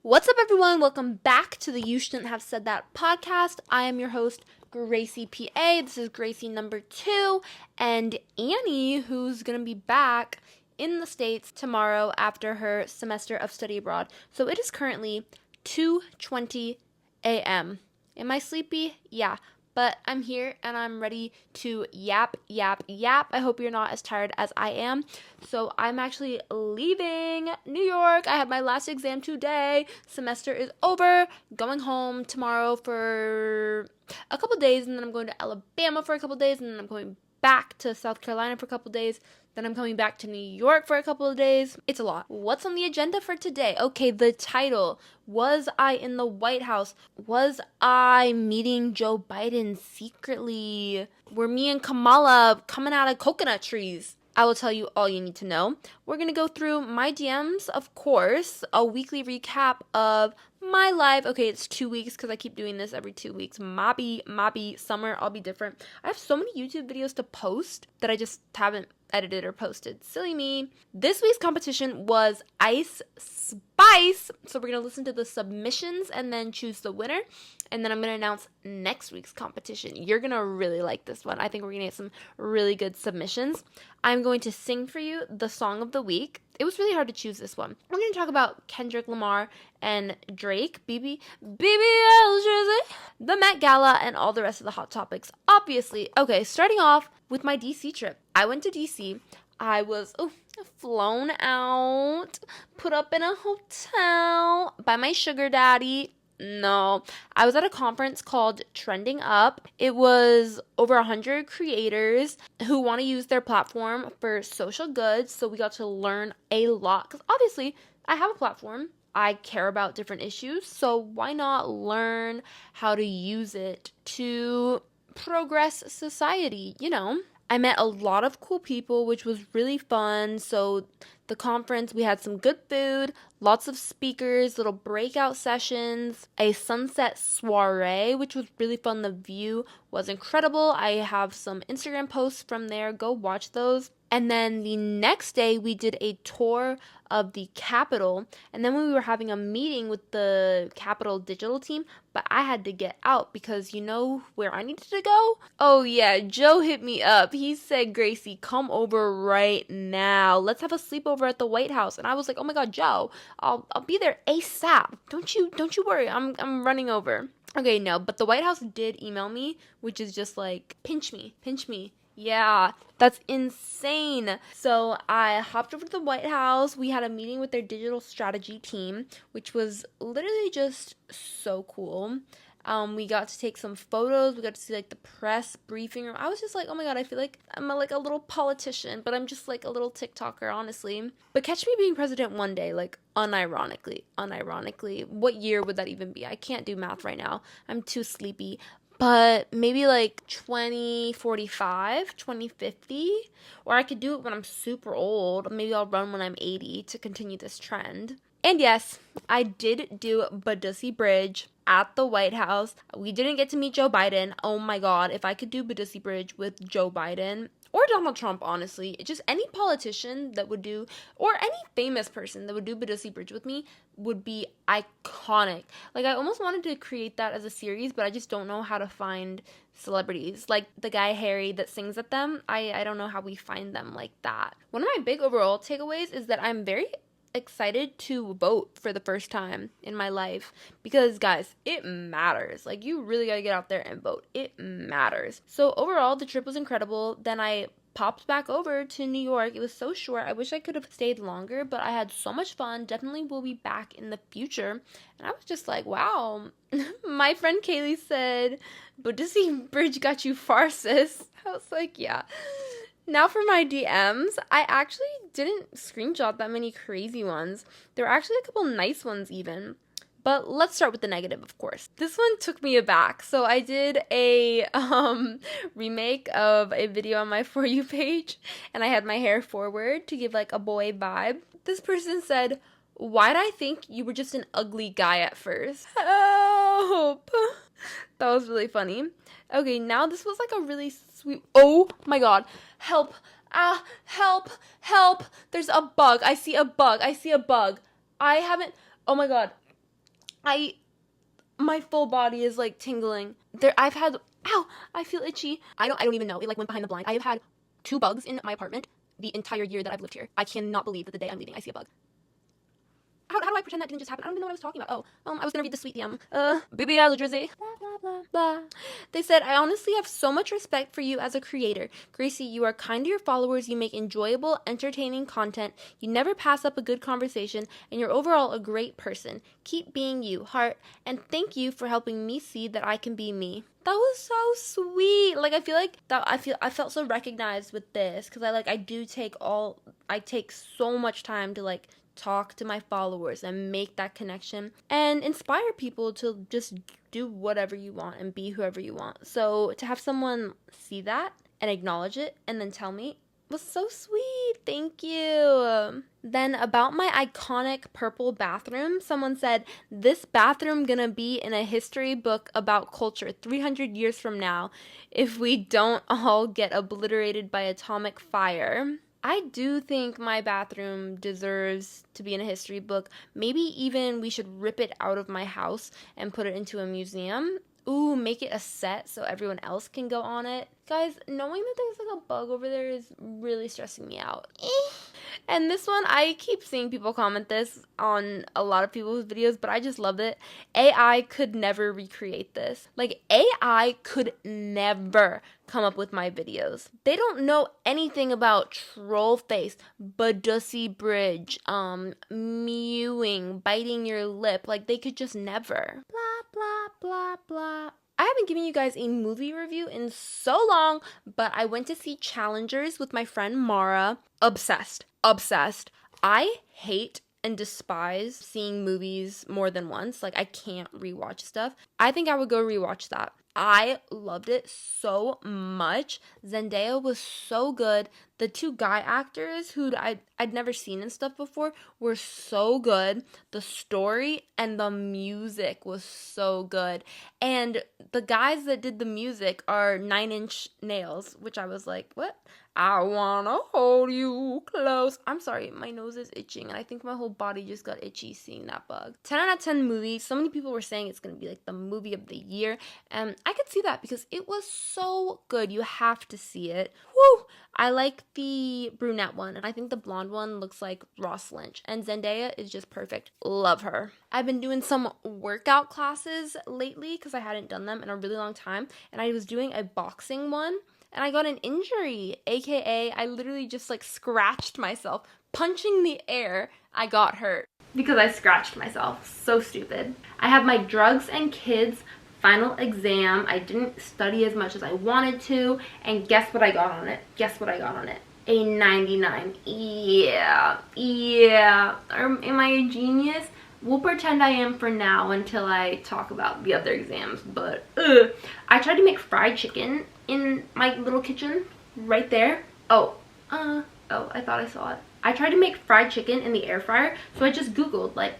What's up, everyone? Welcome back to the You Shouldn't Have Said That podcast. I am your host, Gracie PA. This is Gracie number 2, and Annie, who's going to be back in the States tomorrow after her semester of study abroad. So it is currently 2:20 a.m. Am I sleepy? Yeah. But I'm here and I'm ready to yap. I hope you're not as tired as I am. So I'm actually leaving New York. I had my last exam today. Semester is over. Going home tomorrow for a couple days, and then I'm going to Alabama for a couple days, and then I'm going back to South Carolina for a couple days. Then I'm coming back to New York for a couple of days. It's a lot. What's on the agenda for today? Okay, the title. Was I in the White House? Was I meeting Joe Biden secretly? Were me and Kamala coming out of coconut trees? I will tell you all you need to know. We're going to go through my DMs, of course, a weekly recap of my life. Okay, it's 2 weeks because I keep doing this every 2 weeks. Mobby, summer, I'll be different. I have so many YouTube videos to post that I just haven't edited or posted. Silly me. This week's competition was Ice Spice. So we're going to listen to the submissions and then choose the winner. And then I'm going to announce next week's competition. You're going to really like this one. I think we're going to get some really good submissions. I'm going to sing for you the song of the week. It was really hard to choose this one. We're going to talk about Kendrick Lamar and Drake, BBL Jersey, the Met Gala, and all the rest of the hot topics. Obviously. Okay, starting off with my DC trip. I went to DC. I was flown out, put up in a hotel by my sugar daddy. No, I was at a conference called Trending Up. It was over 100 creators who want to use their platform for social good. So we got to learn a lot because obviously I have a platform. I care about different issues. So why not learn how to use it to progress society, you know? I met a lot of cool people, which was really fun. So the conference, we had some good food, lots of speakers, little breakout sessions, a sunset soiree, which was really fun. The view was incredible. I have some Instagram posts from there. Go watch those. And then the next day, we did a tour of the Capitol. And then we were having a meeting with the Capitol digital team, but I had to get out because you know where I needed to go? Oh yeah, Joe hit me up. He said, Gracie, come over right now. Let's have a sleepover at the White House. And I was like, oh my God, Joe, I'll be there ASAP. Don't you worry. I'm running over. Okay, no, but the White House did email me, which is just like, pinch me. Yeah, that's insane. So I hopped over to the White House. We had a meeting with their digital strategy team, which was literally just so cool. We got to take some photos. We got to see like the press briefing room. I was just like, oh my God, I feel like I'm like a little politician, but I'm just like a little TikToker, honestly. But catch me being president one day, like unironically. What year would that even be? I can't do math right now. I'm too sleepy. But maybe like 2045, 2050, or I could do it when I'm super old. Maybe I'll run when I'm 80 to continue this trend. And yes, I did do Badussi Bridge at the White House. We didn't get to meet Joe Biden. Oh my God, if I could do Badussi Bridge with Joe Biden or Donald Trump, honestly, just any politician that would do, or any famous person that would do Badussi Bridge with me would be iconic. Like, I almost wanted to create that as a series, but I just don't know how to find celebrities. Like the guy Harry that sings at them, I don't know how we find them like that. One of my big overall takeaways is that I'm very excited to vote for the first time in my life because guys, it matters. Like, you really gotta get out there and vote. It matters. So overall, the trip was incredible. Then I popped back over to New York. It was so short. I wish I could have stayed longer, but I had so much fun. Definitely will be back in the future. And I was just like, wow. My friend Kaylee said, Badussi Bridge got you far, sis. I was like, yeah. Now for my DMs, I actually didn't screenshot that many crazy ones. There were actually a couple nice ones even. But let's start with the negative, of course. This one took me aback. So I did a remake of a video on my For You page, and I had my hair forward to give like a boy vibe. This person said, why'd I think you were just an ugly guy at first? Help! That was really funny. Okay, now this was like a really sweet... Oh my God. Help. Help. There's a bug. I see a bug. I haven't... Oh my God. My full body is like tingling. I've had, ow, I feel itchy. I don't even know. It like went behind the blind. I have had 2 bugs in my apartment the entire year that I've lived here. I cannot believe that the day I'm leaving I see a bug. How do I pretend that didn't just happen? I don't even know what I was talking about. I was gonna read the sweet DM. Baby Drizzy. Blah, blah, blah, blah. They said, I honestly have so much respect for you as a creator. Gracie, you are kind to your followers, you make enjoyable, entertaining content, you never pass up a good conversation, and you're overall a great person. Keep being you, heart, and thank you for helping me see that I can be me. That was so sweet. Like, I feel like that I felt so recognized with this, because I take so much time to like talk to my followers and make that connection and inspire people to just do whatever you want and be whoever you want. So to have someone see that and acknowledge it and then tell me was so sweet. Thank you. Then about my iconic purple bathroom, someone said, this bathroom gonna be in a history book about culture 300 years from now if we don't all get obliterated by atomic fire. I do think my bathroom deserves to be in a history book. Maybe even we should rip it out of my house and put it into a museum. Ooh, make it a set so everyone else can go on it. Guys, knowing that there's like a bug over there is really stressing me out. And this one, I keep seeing people comment this on a lot of people's videos, but I just love it. AI could never recreate this. Like, AI could never come up with my videos. They don't know anything about troll face, Badussy bridge, mewing, biting your lip. Like, they could just never. Blah, blah, blah, blah. I haven't given you guys a movie review in so long, but I went to see Challengers with my friend Mara. Obsessed. I hate and despise seeing movies more than once. Like, I can't rewatch stuff. I think I would go rewatch that. I loved it so much. Zendaya was so good. The 2 guy actors who I'd never seen and stuff before were so good. The story and the music was so good. And the guys that did the music are 9 Inch Nails, which I was like, what? I wanna hold you close. I'm sorry, my nose is itching, and I think my whole body just got itchy seeing that bug. 10 out of 10 movie. So many people were saying it's gonna be like the movie of the year, and I could see that because it was so good. You have to see it. Woo! I like the brunette one, and I think the blonde one looks like Ross Lynch, and Zendaya is just perfect. Love her. I've been doing some workout classes lately because I hadn't done them in a really long time, and I was doing a boxing one. And I got an injury, aka I literally just like scratched myself. Punching the air, I got hurt because I scratched myself. So stupid. I have my drugs and kids final exam. I didn't study as much as I wanted to, and guess what I got on it? A 99. Yeah. Am I a genius? We'll pretend I am for now until I talk about the other exams, but I tried to make fried chicken in my little kitchen right there. Oh, I thought I saw it. I tried to make fried chicken in the air fryer, so I just googled like,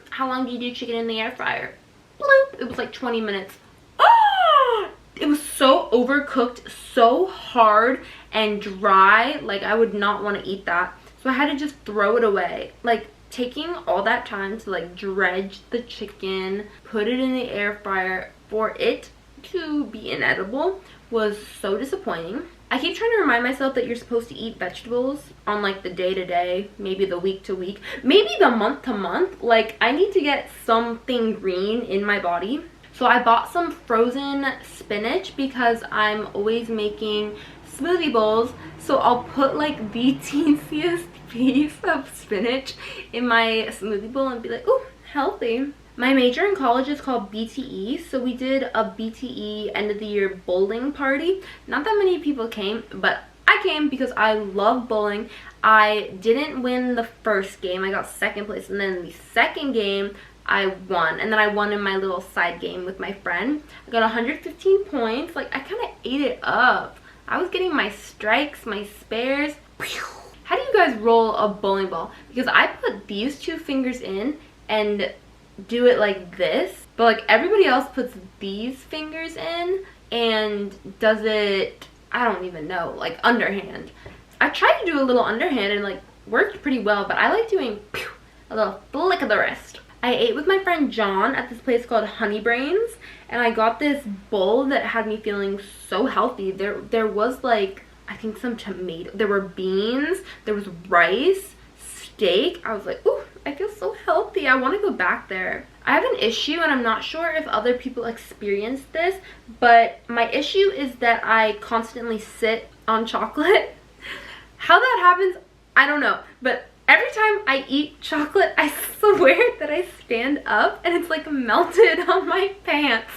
how long do you do chicken in the air fryer? Bloop. It was like 20 minutes. Ah! It was so overcooked, so hard and dry. Like, I would not want to eat that, so I had to just throw it away. Like, taking all that time to like dredge the chicken, put it in the air fryer for it to be inedible was so disappointing. I keep trying to remind myself that you're supposed to eat vegetables on like the day-to-day, maybe the week-to-week, maybe the month-to-month. Like, I need to get something green in my body. So I bought some frozen spinach because I'm always making smoothie bowls, so I'll put like the teensiest piece of spinach in my smoothie bowl and be like, ooh, healthy. My major in college is called BTE, so we did a BTE end of the year bowling party. Not that many people came, but I came because I love bowling. I didn't win the first game, I got 2nd place, and then the 2nd game I won, and then I won in my little side game with my friend. I got 115 points. Like, I kind of ate it up. I was getting my strikes, my spares. How do you guys roll a bowling ball? Because I put these 2 fingers in and do it like this, but like everybody else puts these fingers in and does it, I don't even know, like underhand. I tried to do a little underhand and like worked pretty well, but I like doing a little flick of the wrist. I ate with my friend John at this place called Honey Brains, and I got this bowl that had me feeling so healthy. There was like, I think some tomato, there were beans, there was rice, steak. I was like, ooh, I feel so healthy. I want to go back there. I have an issue, and I'm not sure if other people experience this, but my issue is that I constantly sit on chocolate. How that happens, I don't know, but every time I eat chocolate, I swear that I stand up and it's like melted on my pants.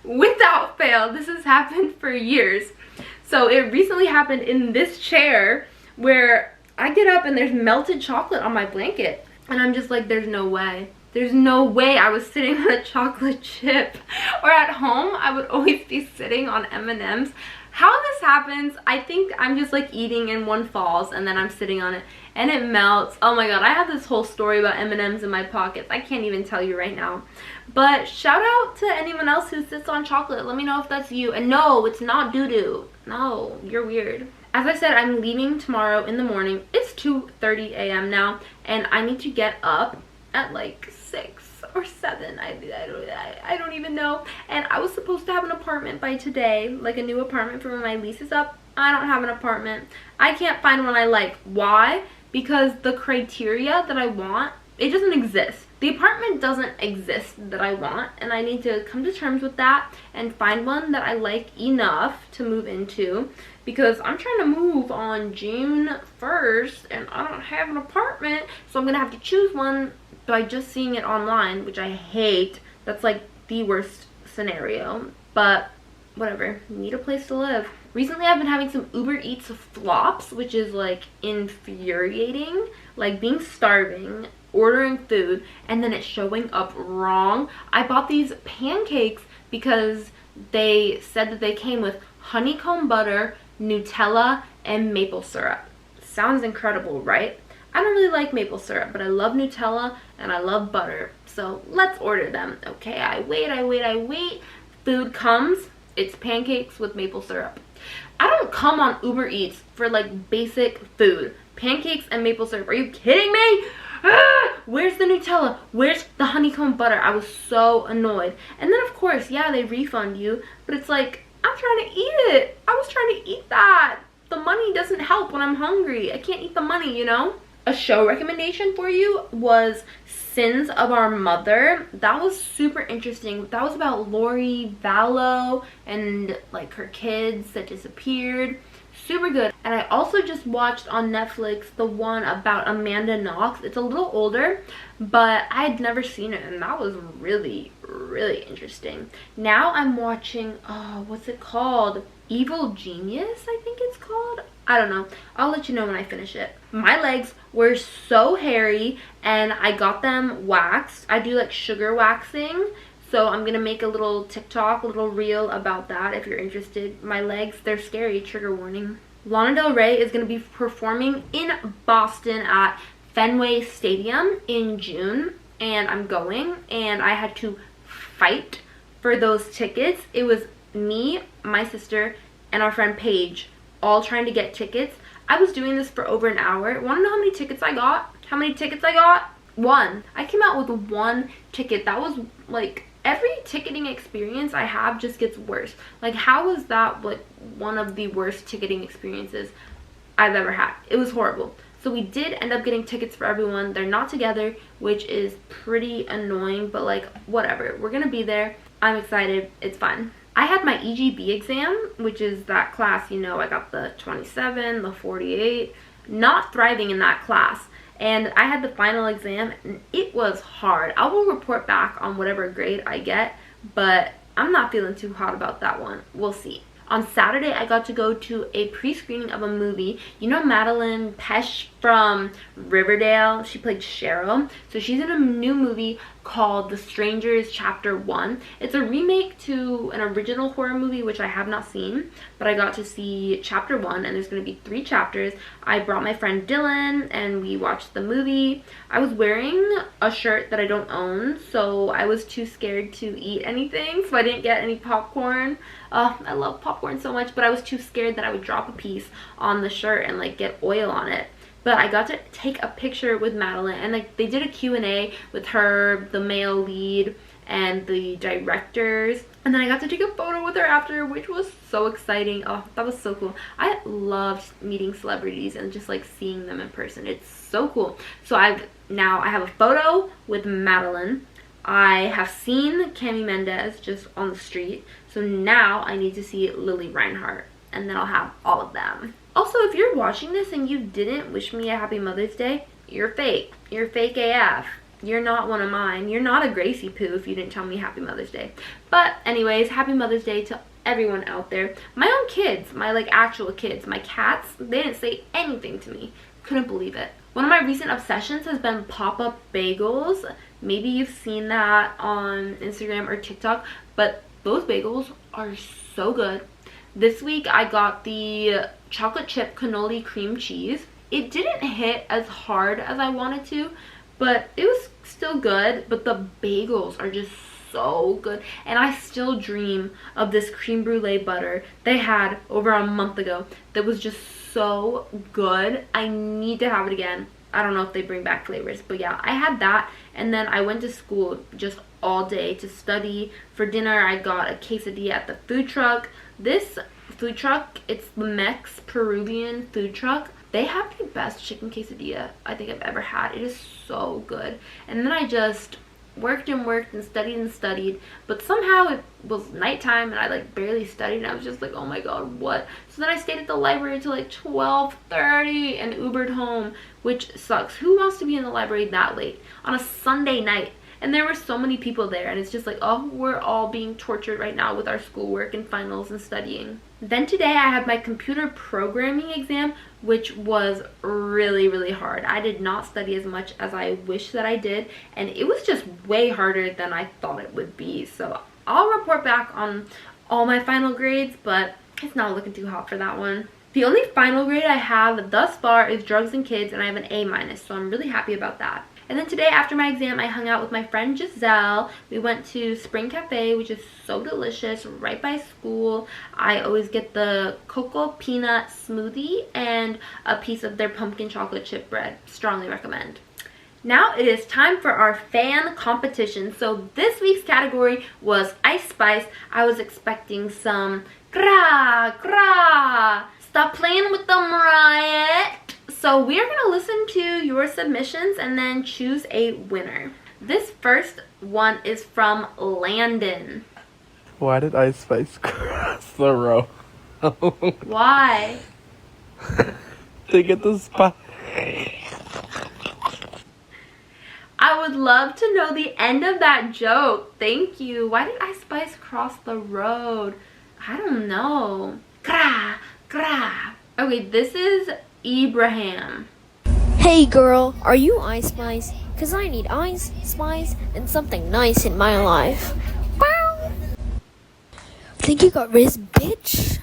Without fail, this has happened for years. So it recently happened in this chair where I get up and there's melted chocolate on my blanket. And I'm just like, there's no way. There's no way I was sitting on a chocolate chip. Or at home, I would always be sitting on M&Ms. How this happens, I think I'm just like eating and one falls and then I'm sitting on it and it melts. Oh my god, I have this whole story about M&Ms in my pockets. I can't even tell you right now. But shout out to anyone else who sits on chocolate. Let me know if that's you. And no, it's not doo-doo. No, you're weird. As I said, I'm leaving tomorrow in the morning. It's 2:30 a.m. now and I need to get up at like 6 or 7. I don't even know. And I was supposed to have an apartment by today, like a new apartment for when my lease is up. I don't have an apartment. I can't find one I like. Why? Because the criteria that I want, it doesn't exist. The apartment doesn't exist that I want, and I need to come to terms with that and find one that I like enough to move into, because I'm trying to move on June 1st and I don't have an apartment, so I'm gonna have to choose one by just seeing it online, which I hate. That's like the worst scenario, but whatever. Need a place to live. Recently I've been having some Uber Eats flops, which is like infuriating. Like being starving, ordering food, and then it's showing up wrong. I bought these pancakes because they said that they came with honeycomb butter, Nutella, and maple syrup. Sounds incredible, right? I don't really like maple syrup, but I love Nutella and I love butter. So let's order them. Okay, I wait. Food comes. It's pancakes with maple syrup. I don't come on Uber Eats for like basic food. Pancakes and maple syrup. Are you kidding me? Ah, where's the Nutella? Where's the honeycomb butter? I was so annoyed. And then of course, yeah, they refund you, but it's like, I'm trying to eat it. I was trying to eat that. The money doesn't help when I'm hungry. I can't eat the money, you know? A show recommendation for you was Sins of Our Mother. That was super interesting. That was about Lori Vallow and like her kids that disappeared. Super good. And I also just watched on Netflix the one about Amanda Knox. It's a little older, but I had never seen it, and that was really, really interesting. Now I'm watching, what's it called? Evil Genius, I think it's called. I don't know. I'll let you know when I finish it. My legs were so hairy and I got them waxed. I do like sugar waxing. So I'm going to make a little TikTok, a little reel about that if you're interested. My legs, they're scary. Trigger warning. Lana Del Rey is going to be performing in Boston at Fenway Stadium in June. And I'm going. And I had to fight for those tickets. It was me, my sister, and our friend Paige all trying to get tickets. I was doing this for over an hour. Want to know how many tickets I got? How many tickets I got? One. I came out with one ticket. That was like, every ticketing experience I have just gets worse. Like, how was that like one of the worst ticketing experiences I've ever had? It was horrible. So we did end up getting tickets for everyone. They're not together, which is pretty annoying, but like, whatever. We're gonna be there. I'm excited. It's fun. I had my EGB exam, which is that class, you know, I got the 27, the 48. Not thriving in that class. And I had the final exam, and it was hard. I will report back on whatever grade I get, but I'm not feeling too hot about that one. We'll see. On Saturday, I got to go to a pre-screening of a movie. You know Madeline Pesh from Riverdale? She played Cheryl. So she's in a new movie called The Strangers Chapter 1. It's a remake to an original horror movie, which I have not seen. But I got to see Chapter 1, and there's going to be 3 chapters. I brought my friend Dylan, and we watched the movie. I was wearing a shirt that I don't own, so I was too scared to eat anything. So I didn't get any popcorn. I love popcorn so much, but I was too scared that I would drop a piece on the shirt and like get oil on it. but I got to take a picture with Madeline, and like they did a Q&A with her, the male lead, and the directors, and then I got to take a photo with her after, which was so exciting. Oh, that was so cool. I loved meeting celebrities and just like seeing them in person. It's so cool. So I have a photo with Madeline. I have seen Cami Mendes just on the street, so now I need to see Lily Reinhart, and then I'll have all of them. Also, if you're watching this and you didn't wish me a happy Mother's Day, you're fake. You're fake AF. You're not one of mine. You're not a Gracie Poo if you didn't tell me happy Mother's Day. But anyways, happy Mother's Day to everyone out there. My own kids, my like actual kids, my cats, they didn't say anything to me. Couldn't believe it. One of my recent obsessions has been pop-up bagels. Maybe you've seen that on Instagram or TikTok, but those bagels are so good. This week I got the chocolate chip cannoli cream cheese. It didn't hit as hard as I wanted to, but it was still good. But the bagels are just so good, and I still dream of this creme brulee butter they had over a month ago that was just so good. I need to have it again. I don't know if they bring back flavors, but yeah, I had that, and then I went to school just all day to study. For dinner I got a quesadilla at the food truck. This food truck, it's the Mex Peruvian food truck. They have the best chicken quesadilla I think I've ever had. It is so good. And then I just worked and studied, but somehow it was nighttime and I like barely studied, and I was just like, oh my god, what? So then I stayed at the library till like 12:30 and Ubered home, which sucks. Who wants to be in the library that late on a Sunday night? And there were so many people there, and it's just like, oh, we're all being tortured right now with our schoolwork and finals and studying. Then today I had my computer programming exam, which was really hard. I did not study as much as I wish that I did, and it was just way harder than I thought it would be. So I'll report back on all my final grades, but it's not looking too hot for that one. The only final grade I have thus far is drugs and kids, and I have an A-, so I'm really happy about that. And then today after my exam, I hung out with my friend Giselle. We went to Spring Cafe, which is so delicious, right by school. I always get the cocoa peanut smoothie and a piece of their pumpkin chocolate chip bread. Strongly recommend. Now it is time for our fan competition. So this week's category was Ice Spice. I was expecting some gra gra. Stop playing with them, Riot. So we are going to listen to your submissions and then choose a winner. This first one is from Landon. Why did Ice Spice cross the road? Why? To get the spot. I would love to know the end of that joke. Thank you. Why did Ice Spice cross the road? I don't know. Gra, gra. Okay, this is Ibrahim. Hey girl, are you Ice Spice? Cause I need ice, spice, and something nice in my life. Bow! Think you got Riz, bitch?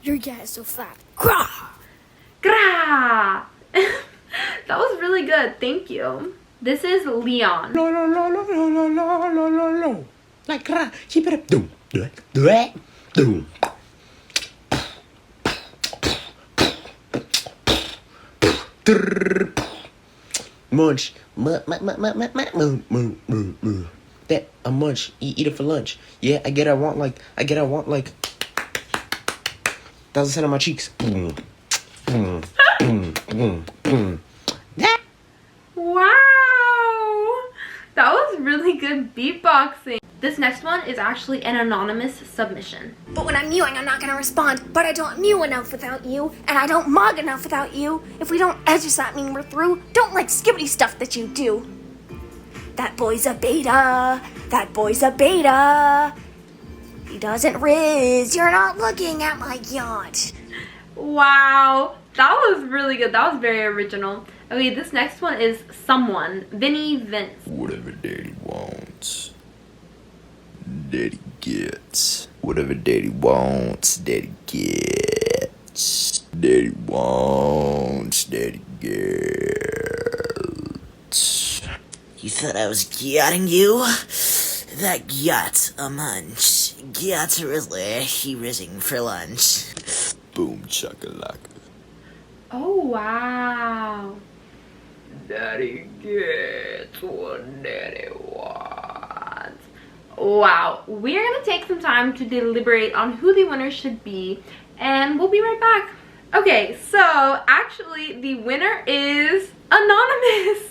Your gas so fat. Gra! Gra! That was really good. Thank you. This is Leon. No, no, no, no, no, no, no, no, no, no. Like, keep it up. Doom, doom. Munch. That a munch. Eat it for lunch. Yeah, I get I want like 1,000 on my cheeks. Wow! That was really good beatboxing. This next one is actually an anonymous submission. But when I'm mewing, I'm not gonna respond. But I don't mew enough without you, and I don't mug enough without you. If we don't edge, does that mean we're through? Don't like skibbity stuff that you do. That boy's a beta. That boy's a beta. He doesn't riz. You're not looking at my yacht. Wow, that was really good. That was very original. Okay, this next one is someone. Vinny Vince. Whatever daddy wants, daddy gets. Whatever daddy wants, daddy gets. Daddy wants, daddy gets. You thought I was getting you? That got a munch. Got really he rizzing for lunch. Boom chakalaka. Oh, wow. Daddy gets what daddy wants. Wow. We're going to take some time to deliberate on who the winner should be, and we'll be right back. Okay, so actually the winner is anonymous.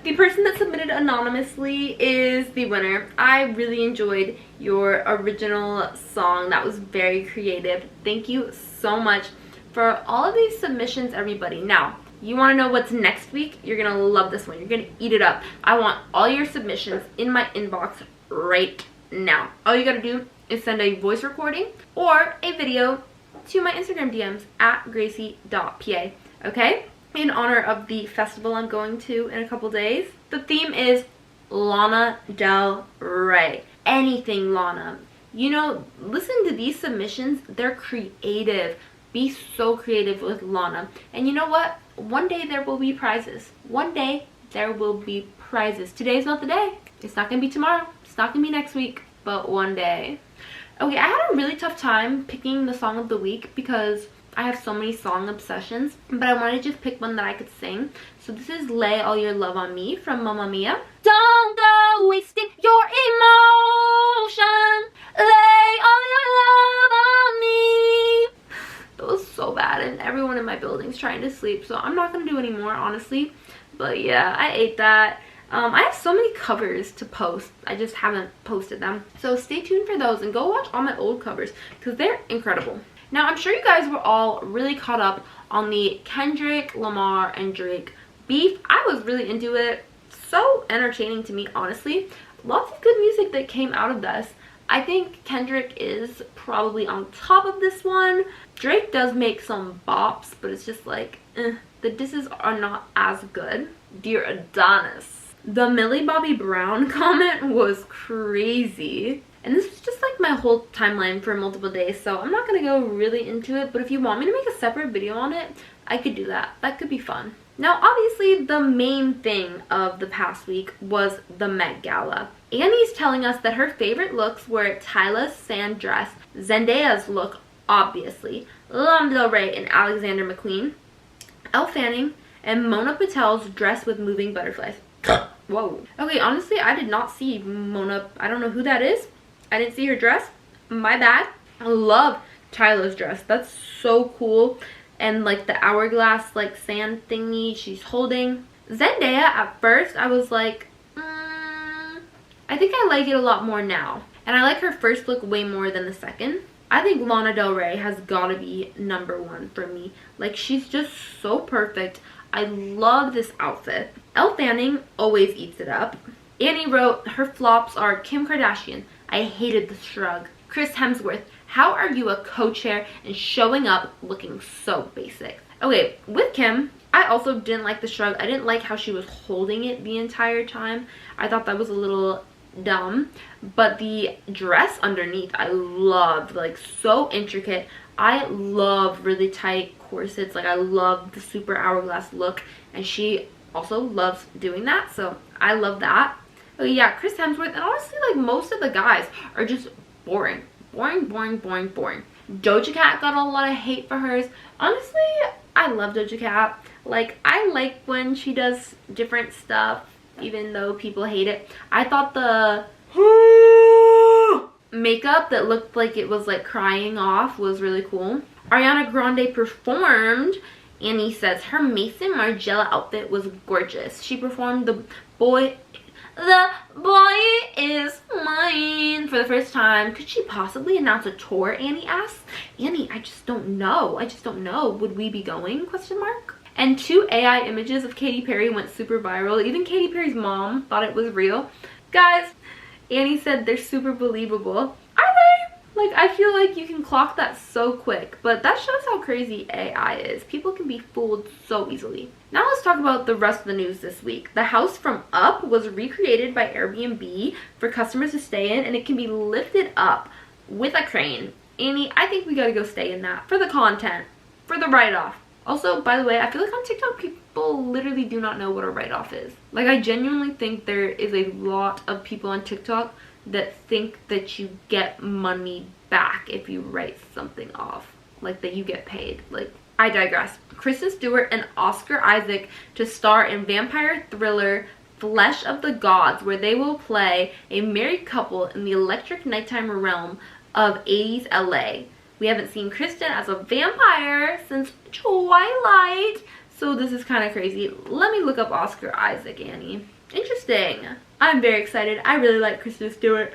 The person that submitted anonymously is the winner. I really enjoyed your original song. That was very creative. Thank you so much for all of these submissions, everybody. Now, you want to know what's next week? You're going to love this one. You're going to eat it up. I want all your submissions in my inbox right now. All you got to do is send a voice recording or a video to my Instagram DMs at gracie.pa. Okay? In honor of the festival I'm going to in a couple days. The theme is Lana Del Rey. Anything Lana. You know, listen to these submissions. They're creative. Be so creative with Lana. And you know what? One day there will be prizes. One day there will be prizes. Today's not the day. It's not going to be tomorrow. It's not going to be next week. But one day. Okay, I had a really tough time picking the song of the week because I have so many song obsessions, but I wanted to just pick one that I could sing. So this is Lay All Your Love on Me from Mamma Mia. Don't go wasting your emotion. Lay all your love on me. That was so bad, and everyone in my building's trying to sleep, so I'm not going to do any more, honestly. But yeah, I ate that. I have so many covers to post. I just haven't posted them. So stay tuned for those and go watch all my old covers because they're incredible. Now, I'm sure you guys were all really caught up on the Kendrick, Lamar, and Drake beef. I was really into it. So entertaining to me, honestly. Lots of good music that came out of this. I think Kendrick is probably on top of this one. Drake does make some bops, but it's just like, the disses are not as good. Dear Adonis. The Millie Bobby Brown comment was crazy. And this was just like my whole timeline for multiple days, so I'm not going to go really into it, but if you want me to make a separate video on it, I could do that. That could be fun. Now, obviously, the main thing of the past week was the Met Gala. Annie's telling us that her favorite looks were Tyla's sand dress, Zendaya's look, obviously, Lana Del Rey and Alexander McQueen, Elle Fanning, and Mona Patel's dress with moving butterflies. Whoa. Okay, honestly, I did not see Mona. I don't know who that is. I didn't see her dress. My bad. I love Tyla's dress. That's so cool. And like the hourglass like sand thingy she's holding. Zendaya, at first I was like, I think I like it a lot more now. And I like her first look way more than the second. I think Lana Del Rey has got to be #1 for me. Like, she's just so perfect. I love this outfit. Elle Fanning always eats it up. Annie wrote, her flops are Kim Kardashian. I hated the shrug. Chris Hemsworth, how are you a co-chair and showing up looking so basic? Okay, with Kim, I also didn't like the shrug. I didn't like how she was holding it the entire time. I thought that was a little dumb. But the dress underneath, I loved. Like, so intricate. I love really tight corsets. Like, I love the super hourglass look. And she also loves doing that. So, I love that. Oh yeah, Chris Hemsworth, and honestly, like, most of the guys are just boring. Boring, boring, boring, boring. Doja Cat got a lot of hate for hers. Honestly, I love Doja Cat. Like, I like when she does different stuff, even though people hate it. I thought the makeup that looked like it was, like, crying off was really cool. Ariana Grande performed. Annie says her Mason Margiela outfit was gorgeous. She performed The Boy Is Mine for the first time. Could she possibly announce a tour, Annie asks. Annie, I just don't know. I just don't know. Would we be going? Question mark. And 2 AI images of Katy Perry went super viral. Even Katy Perry's mom thought it was real. Guys, Annie said they're super believable. Are they? Like, I feel like you can clock that so quick, but that shows how crazy AI is. People can be fooled so easily. Now let's talk about the rest of the news this week. The house from Up was recreated by Airbnb for customers to stay in, and it can be lifted up with a crane. Annie, I think we gotta go stay in that for the content, for the write-off. Also, by the way, I feel like on TikTok, people literally do not know what a write-off is. Like, I genuinely think there is a lot of people on TikTok that think that you get money back if you write something off. Like, that you get paid. Like, I digress. Kristen Stewart and Oscar Isaac to star in vampire thriller Flesh of the Gods, where they will play a married couple in the electric nighttime realm of 80s LA. We haven't seen Kristen as a vampire since Twilight, so this is kind of crazy. Let me look up Oscar Isaac, Annie. Interesting. I'm very excited. I really like Kristen Stewart.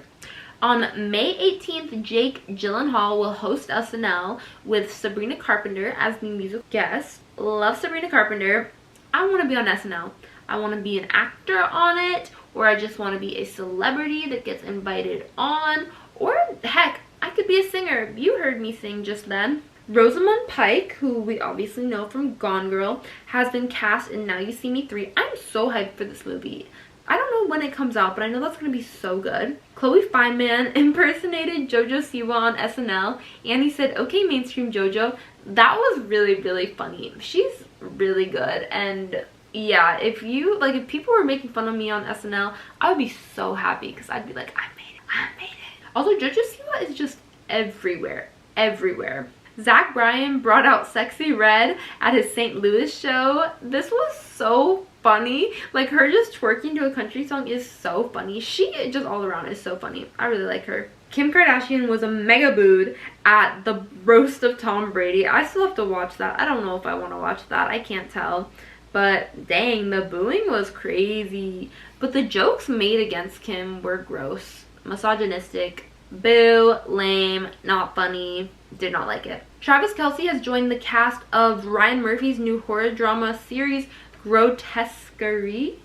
On May 18th, Jake Gyllenhaal will host SNL with Sabrina Carpenter as the musical guest. Love Sabrina Carpenter. I want to be on SNL. I want to be an actor on it, or I just want to be a celebrity that gets invited on, or heck, I could be a singer. You heard me sing just then. Rosamund Pike, who we obviously know from Gone Girl, has been cast in Now You See Me 3. I'm so hyped for this movie. I don't know when it comes out, but I know that's going to be so good. Chloe Fineman impersonated JoJo Siwa on SNL. Annie said, okay, mainstream JoJo. That was really, really funny. She's really good. And yeah, if people were making fun of me on SNL, I would be so happy because I'd be like, I made it. I made it. Also, JoJo Siwa is just everywhere. Everywhere. Zach Bryan brought out Sexy Red at his St. Louis show. This was so funny. Like, her just twerking to a country song is so funny. She just all around is so funny. I really like her. Kim Kardashian was a mega booed at the roast of Tom Brady. I still have to watch that. I don't know if I want to watch that. I can't tell. But dang, the booing was crazy. But the jokes made against Kim were gross. Misogynistic. Boo. Lame. Not funny. Did not like it. Travis Kelce has joined the cast of Ryan Murphy's new horror drama series Grotesquerie,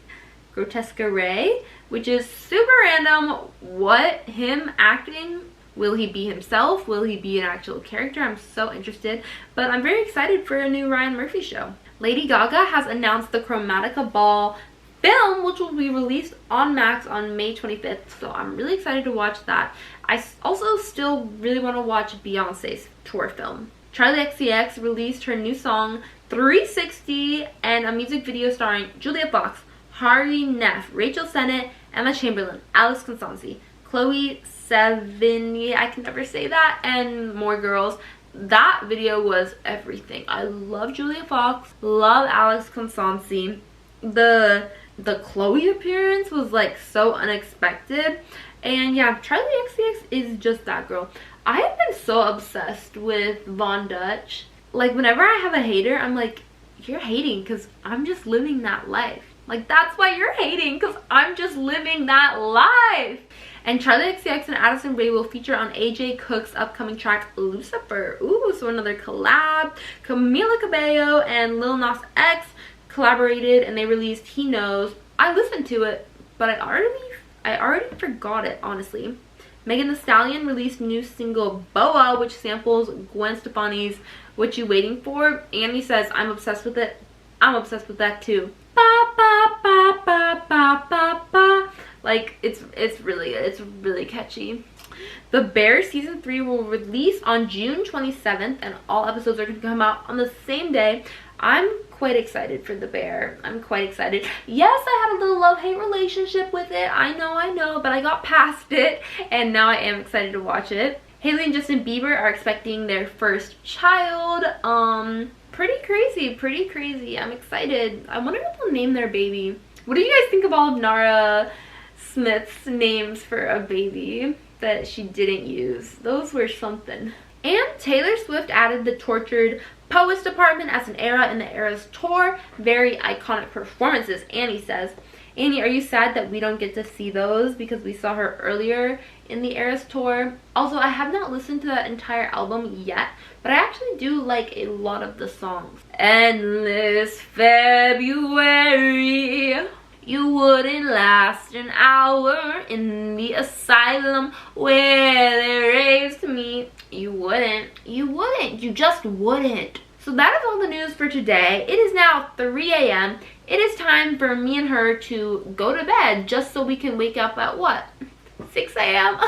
which is super random. What? Him acting? Will he be himself? Will he be an actual character? I'm so interested, but I'm very excited for a new Ryan Murphy show. Lady Gaga has announced the Chromatica Ball film, which will be released on Max on May 25th, so I'm really excited to watch that. I also still really want to watch Beyonce's tour film. Charli XCX released her new song 360 and a music video starring Julia Fox, Hari Neff, Rachel Sennett, Emma Chamberlain, Alex Constanzi, Chloe Sevigny, I can never say that, and more girls. That video was everything. I love Julia Fox, love Alex Constanzi. The Chloe appearance was like so unexpected, and yeah, Charli XCX is just that girl. I have been so obsessed with Von Dutch. Like, whenever I have a hater, I'm like, you're hating because I'm just living that life. Like, that's why you're hating, because I'm just living that life. And Charli XCX and Addison Rae will feature on AJ Cook's upcoming track Lucifer. Ooh, so another collab. Camila Cabello and Lil Nas X collaborated and they released He Knows. I listened to it, but I already forgot it, honestly. Megan Thee Stallion released new single Boa, which samples Gwen Stefani's What You Waiting For. Annie says, I'm obsessed with it. I'm obsessed with that too. Ba ba ba ba ba ba ba. Like, it's really good. It's really catchy. The Bear season 3 will release on June 27th, and all episodes are going to come out on the same day. I'm quite excited for The Bear. I'm quite excited. Yes, I had a little love-hate relationship with it. I know, but I got past it, and now I am excited to watch it. Hailey and Justin Bieber are expecting their first child. Pretty crazy. I'm excited. I wonder what they'll name their baby. What do you guys think of all of Nara Smith's names for a baby that she didn't use? Those were something. And Taylor Swift added the Tortured Poets department as an era in the Eras tour. Very iconic performances, Annie says. Annie, are you sad that we don't get to see those because we saw her earlier in the Eras tour? Also, I have not listened to that entire album yet, but I actually do like a lot of the songs. Endless February, you wouldn't last an hour in the asylum where they raised me. You wouldn't, you just wouldn't. So that is all the news for today. It is now 3 a.m. It is time for me and her to go to bed just so we can wake up at what? 6 a.m.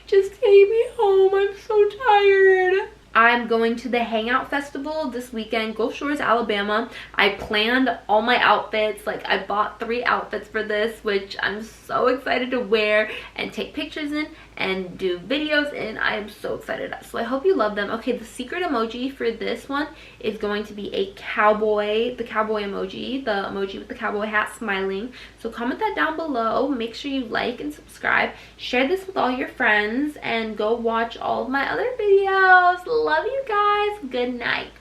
Just take me home. I'm so tired. I'm going to the Hangout Festival this weekend, Gulf Shores, Alabama. I planned all my outfits. Like, I bought 3 outfits for this, which I'm so excited to wear and take pictures in and do videos in. I am so excited. So I hope you love them. Okay, the secret emoji for this one is going to be a cowboy, the cowboy emoji, the emoji with the cowboy hat smiling. So comment that down below. Make sure you like and subscribe. Share this with all your friends and go watch all of my other videos. Love you guys. Good night.